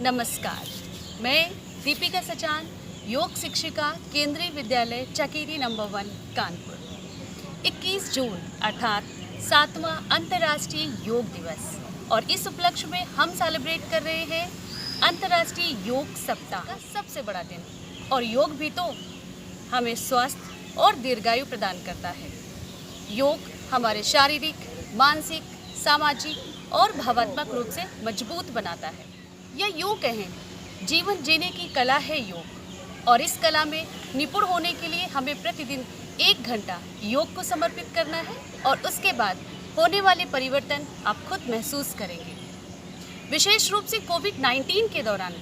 नमस्कार, मैं दीपिका सचान, योग शिक्षिका, केंद्रीय विद्यालय चकेरी नंबर 1 कानपुर। 21 जून अर्थात 7वां अंतर्राष्ट्रीय योग दिवस और इस उपलक्ष्य में हम सेलिब्रेट कर रहे हैं अंतर्राष्ट्रीय योग सप्ताह का सबसे बड़ा दिन। और योग भी तो हमें स्वस्थ और दीर्घायु प्रदान करता है। योग हमारे शारीरिक, मानसिक, सामाजिक और भावनात्मक रूप से मजबूत बनाता है। या यूँ कहें, जीवन जीने की कला है योग, और इस कला में निपुण होने के लिए हमें प्रतिदिन 1 घंटा योग को समर्पित करना है और उसके बाद होने वाले परिवर्तन आप खुद महसूस करेंगे। विशेष रूप से कोविड-19 के दौरान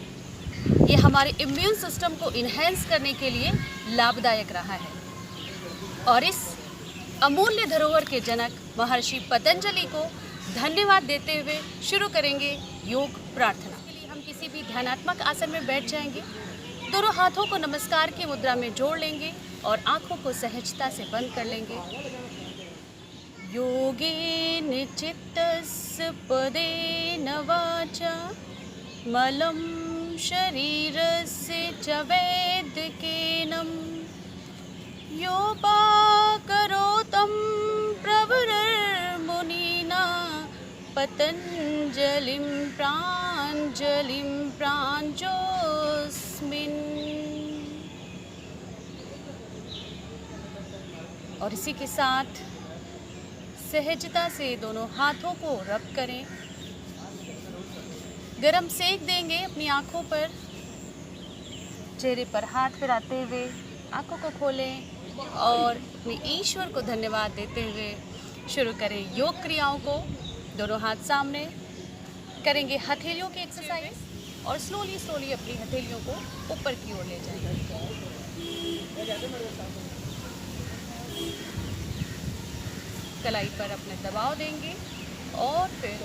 ये हमारे इम्यून सिस्टम को इन्हेंस करने के लिए लाभदायक रहा है। और इस अमूल्य धरोहर के जनक महर्षि पतंजलि को धन्यवाद देते हुए शुरू करेंगे योग प्रार्थना। इसके लिए हम किसी भी ध्यानात्मक आसन में बैठ जाएंगे, दोनों हाथों को नमस्कार की मुद्रा में जोड़ लेंगे और आंखों को सहजता से बंद कर लेंगे। योगेन चित्तस्य पदेन वाचा मलं शरीरस्य च वैद्यकेनं योपाकरोतं प्रवरमुनिना पतंजलिं प्राञ्जोऽस्मिन्। और इसी के साथ सहजता से दोनों हाथों को रब करें। गरम सेक देंगे अपनी आँखों पर। चेहरे पर हाथ फिराते हुए आँखों को खोलें और अपने ईश्वर को धन्यवाद देते हुए शुरू करें योग क्रियाओं को। दोनों हाथ सामने करेंगे हथेलियों की एक्सरसाइज और स्लोली अपनी हथेलियों को ऊपर की ओर ले जाएंगे। कलाई पर अपने दबाव देंगे और फिर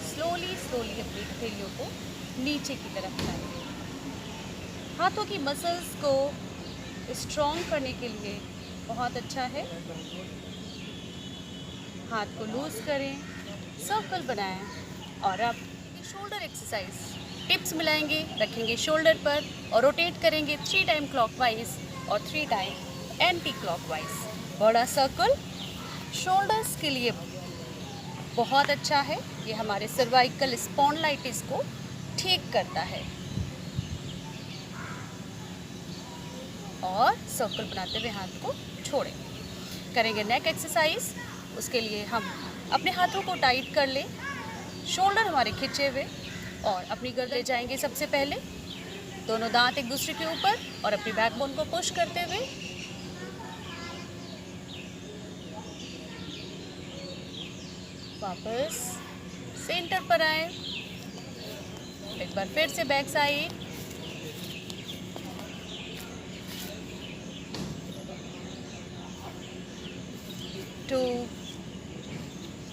स्लोली अपनी हथेलियों को नीचे की तरफ लाएंगे। हाथों की मसल्स को स्ट्रॉन्ग करने के लिए बहुत अच्छा है। हाथ को लूज करें, सर्कल बनाएं और अब शोल्डर एक्सरसाइज। टिप्स मिलाएंगे, रखेंगे शोल्डर पर और रोटेट करेंगे 3 टाइम क्लॉकवाइज और 3 टाइम एंटी क्लॉकवाइज। बड़ा सर्कल शोल्डर्स के लिए बहुत अच्छा है। ये हमारे सर्वाइकल स्पॉन्डिलाइटिस को ठीक करता है। और सर्कल बनाते हुए हाथ को छोड़ें। करेंगे नेक एक्सरसाइज। उसके लिए हम अपने हाथों को टाइट कर लें, शोल्डर हमारे खिंचे हुए, और अपनी गर्दन ले जाएंगे। सबसे पहले दोनों दांत एक दूसरे के ऊपर और अपनी बैकबोन को पुश करते हुए वापस सेंटर पर आए। एक बार फिर से बैक साइड।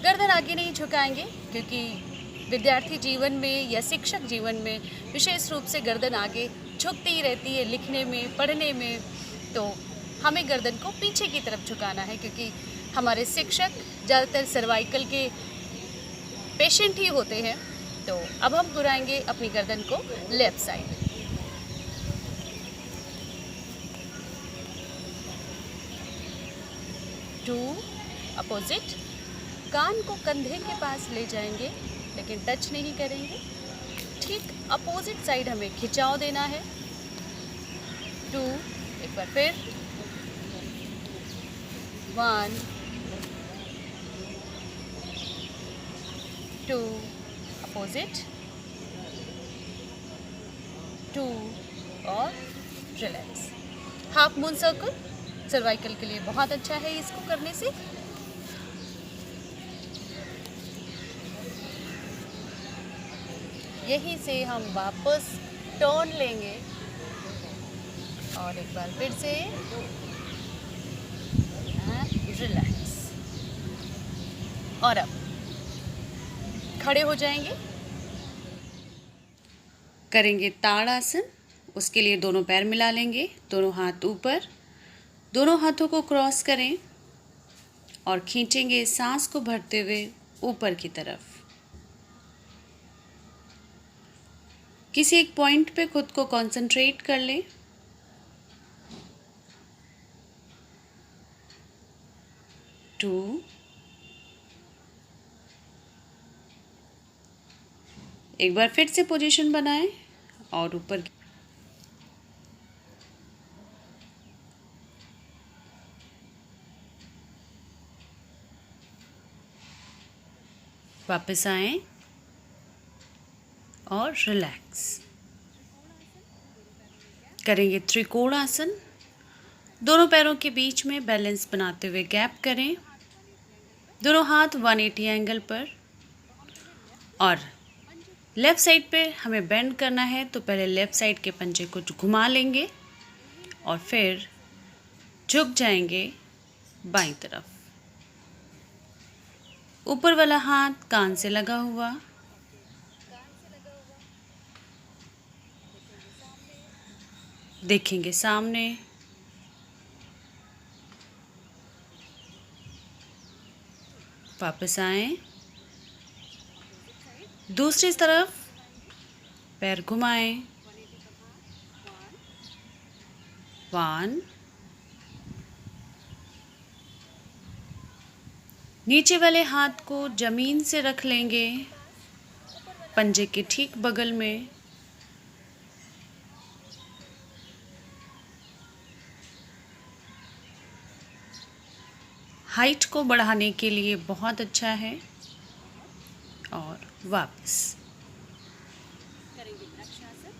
गर्दन आगे नहीं झुकाएंगे, क्योंकि विद्यार्थी जीवन में या शिक्षक जीवन में विशेष रूप से गर्दन आगे झुकती ही रहती है, लिखने में, पढ़ने में। तो हमें गर्दन को पीछे की तरफ झुकाना है, क्योंकि हमारे शिक्षक ज़्यादातर सर्वाइकल के पेशेंट ही होते हैं। तो अब हम घुराएंगे अपनी गर्दन को लेफ्ट साइड। To opposite. कान को कंधे के पास ले जाएंगे, लेकिन टच नहीं करेंगे। ठीक अपोजिट साइड हमें खिंचाव देना है। 2, एक बार फिर 1, 2 अपोजिट, 2 और relax. Half moon circle cervical के लिए बहुत अच्छा है इसको करने से। यहीं से हम वापस टर्न लेंगे और एक बार फिर से रिलैक्स। और अब खड़े हो जाएंगे, करेंगे ताड़ासन। उसके लिए दोनों पैर मिला लेंगे, दोनों हाथ ऊपर, दोनों हाथों को क्रॉस करें और खींचेंगे सांस को भरते हुए ऊपर की तरफ। किसी एक पॉइंट पे खुद को कंसंट्रेट कर लें। टू, एक बार फिर से पोजीशन बनाएं और ऊपर वापस आएं और रिलैक्स करेंगे। त्रिकोण आसन, दोनों पैरों के बीच में बैलेंस बनाते हुए गैप करें। दोनों हाथ 180 एंगल पर, और लेफ़्ट साइड पे हमें बेंड करना है, तो पहले लेफ़्ट साइड के पंजे को घुमा लेंगे और फिर झुक जाएंगे बाईं तरफ। ऊपर वाला हाथ कान से लगा हुआ, देखेंगे सामने। वापस आएं, दूसरी तरफ पैर घुमाएं। 1, नीचे वाले हाथ को जमीन से रख लेंगे, पंजे के ठीक बगल में। हाइट को बढ़ाने के लिए बहुत अच्छा है। और वापस करेंगे वृक्षासन।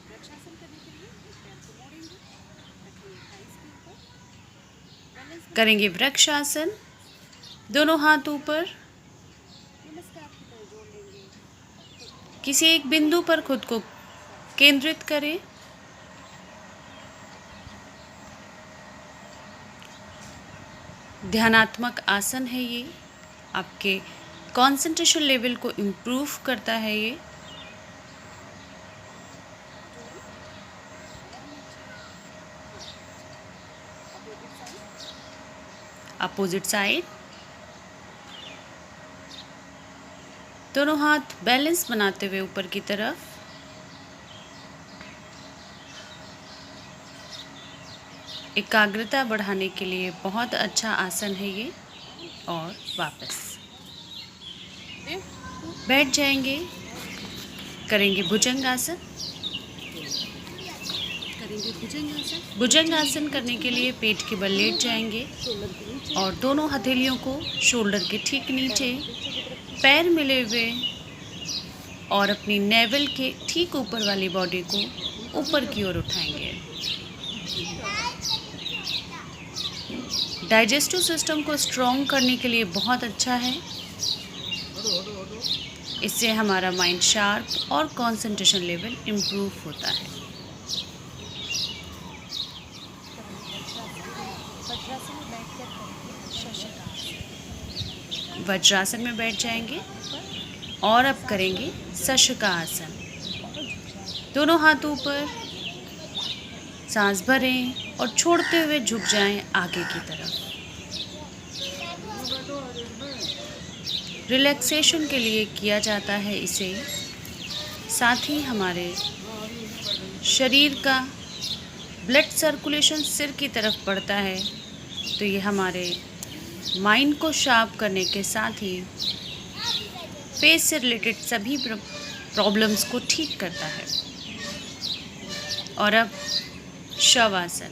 वृक्षासन करने के लिए एक पैर को मोड़ेंगे, रखेंगे थाइस के ऊपर, करेंगे वृक्षासन। दोनों हाथ ऊपर, नमस्कार की तरह जोड़ लेंगे। किसी एक बिंदु पर खुद को केंद्रित करें। ध्यानात्मक आसन है ये, आपके कंसंट्रेशन लेवल को इम्प्रूव करता है ये। अपोजिट साइड, दोनों हाथ बैलेंस बनाते हुए ऊपर की तरफ। एकाग्रता बढ़ाने के लिए बहुत अच्छा आसन है ये। और वापस बैठ जाएंगे, करेंगे भुजंगासन। भुजंगासन करने के लिए पेट के बल लेट जाएंगे और दोनों हथेलियों को शोल्डर के ठीक नीचे, पैर मिले हुए, और अपनी नेवल के ठीक ऊपर वाली बॉडी को ऊपर की ओर उठाएंगे। डाइजेस्टिव सिस्टम को स्ट्रॉन्ग करने के लिए बहुत अच्छा है। इससे हमारा माइंड शार्प और कंसंट्रेशन लेवल इम्प्रूव होता है। वज्रासन में बैठ जाएंगे और अब करेंगे शशकासन। दोनों हाथ ऊपर, सांस भरें और छोड़ते हुए झुक जाएं आगे की तरफ। रिलैक्सेशन के लिए किया जाता है इसे। साथ ही हमारे शरीर का ब्लड सर्कुलेशन सिर की तरफ बढ़ता है, तो ये हमारे माइंड को शार्प करने के साथ ही फेस से रिलेटेड सभी प्रॉब्लम्स को ठीक करता है। और अब शवासन,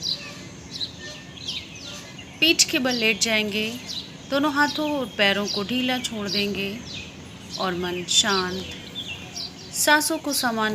पीठ के बल लेट जाएंगे, दोनों हाथों और पैरों को ढीला छोड़ देंगे और मन शांत, सांसों को सामान्य